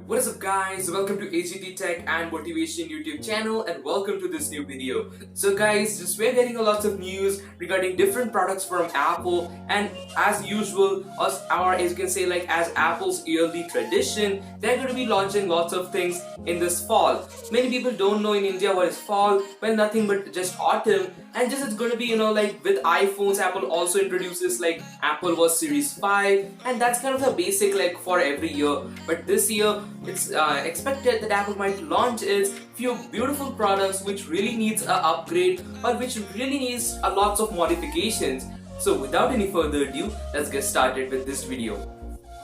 What is up guys, welcome to AGT Tech and Motivation YouTube channel and welcome to this new video. So guys, we're getting a lot of news regarding different products from Apple, and as usual, as you can say, like as Apple's yearly tradition, they're going to be launching lots of things in this fall. Many people don't know in India what is fall, well nothing but just autumn, and just it's going to be like with iPhones, Apple also introduces like Apple Watch Series 5, and that's kind of the basic like for every year. But this year it's expected that Apple might launch its few beautiful products which really needs an upgrade or which really needs a lots of modifications. So without any further ado, let's get started with this video.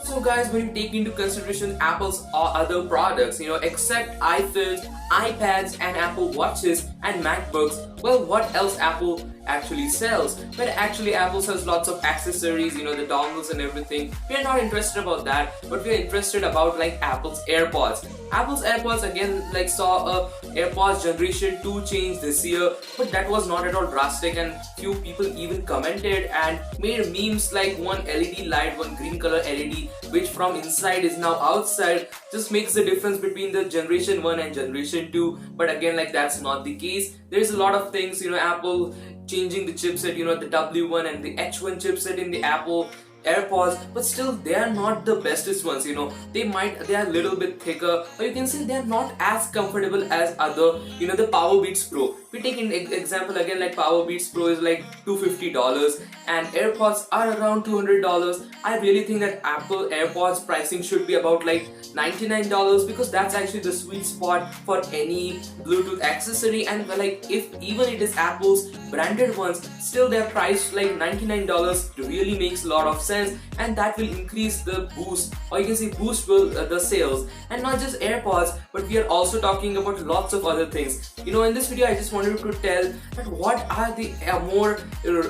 So guys, when you take into consideration Apple's other products, except iPhones, iPads and Apple Watches and MacBooks, well, what else Apple actually sells? But actually Apple sells lots of accessories, the dongles and everything. We are not interested about that, but we are interested about like Apple's AirPods. Apple's AirPods again saw a AirPods generation 2 change this year, but that was not at all drastic, and few people even commented and made memes like one LED light, one green color LED which from inside is now outside, just makes the difference between the generation 1 and generation 2. But again, that's not the case. There's a lot of things, Apple changing the chipset, the W1 and the H1 chipset in the Apple AirPods, but still they are not the bestest ones. They are a little bit thicker, or you can say they are not as comfortable as other, the Powerbeats Pro. We take an example again, like Powerbeats Pro is like $250 and AirPods are around $200. I really think that Apple AirPods pricing should be about like $99, because that's actually the sweet spot for any Bluetooth accessory. And if even it is Apple's branded ones, still they're priced like $99 really makes a lot of sense, and that will increase the boost, or you can say boost the sales. And not just AirPods, but we are also talking about lots of other things. In this video I just wanted to tell that what are the more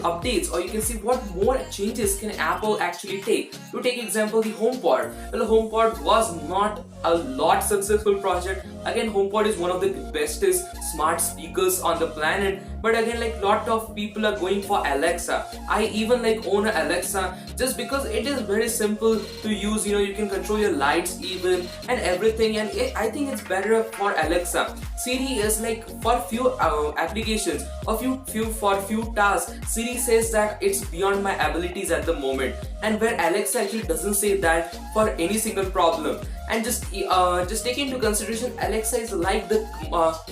updates, or you can see what more changes can Apple actually take. To take example, the HomePod. Well, HomePod was not a lot successful project. Again, HomePod is one of the bestest smart speakers on the planet, but again lot of people are going for Alexa. I even own an Alexa just because it is very simple to use. You can control your lights even and everything, and I think it's better for Alexa. Siri is for few applications or for few tasks, Siri says that it's beyond my abilities at the moment, and where Alexa actually doesn't say that for any single problem. And just take into consideration, Alexa is like the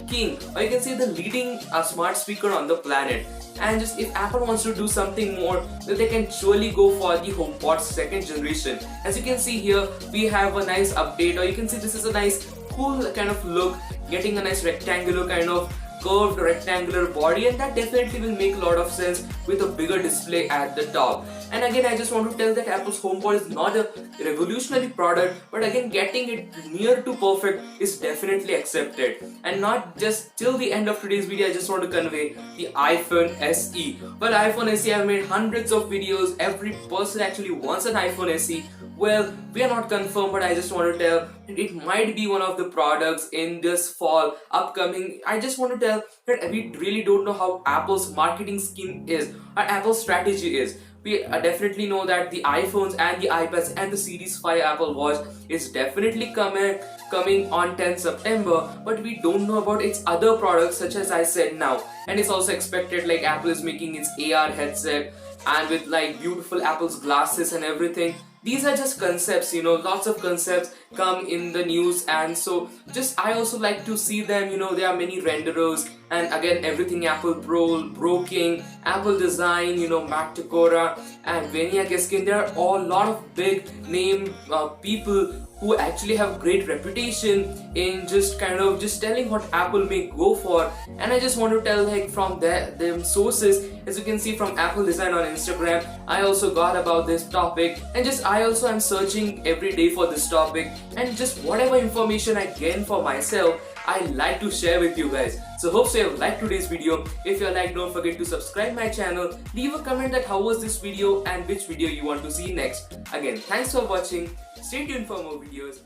king, or you can say the leading smart speaker on the planet. And just if Apple wants to do something more, then they can surely go for the HomePod second generation. As you can see here, we have a nice update, or you can see this is a nice cool kind of look, getting a nice rectangular kind of curved rectangular body, and that definitely will make a lot of sense with a bigger display at the top. And again, I just want to tell that Apple's HomePod is not a revolutionary product, but again, getting it near to perfect is definitely accepted. And not just till the end of today's video, I just want to convey the iPhone SE. Well, iPhone SE, I've made hundreds of videos. Every person actually wants an iPhone SE. Well, we are not confirmed, but I just want to tell that it might be one of the products in this fall upcoming. I just want to tell that we really don't know how Apple's marketing scheme is, or Apple's strategy is. We definitely know that the iPhones and the iPads and the Series 5 Apple Watch is definitely coming on 10th September, but we don't know about its other products, such as I said now. And it's also expected Apple is making its AR headset, and with beautiful Apple's glasses and everything. These are just concepts, lots of concepts come in the news, and so I also like to see them. There are many renderers, and again everything Apple Broking, Apple Design, Mac Takora and Venia Keskin. There are all lot of big name people who actually have great reputation in just telling what Apple may go for. And I just want to tell from them sources, as you can see from Apple Design on Instagram, I also got about this topic, and I also am searching every day for this topic, and just whatever information I gain for myself, I like to share with you guys. So hope you have liked today's video. If you like, don't forget to subscribe my channel, leave a comment that how was this video and which video you want to see next. Again, thanks for watching. Stay tuned for more videos.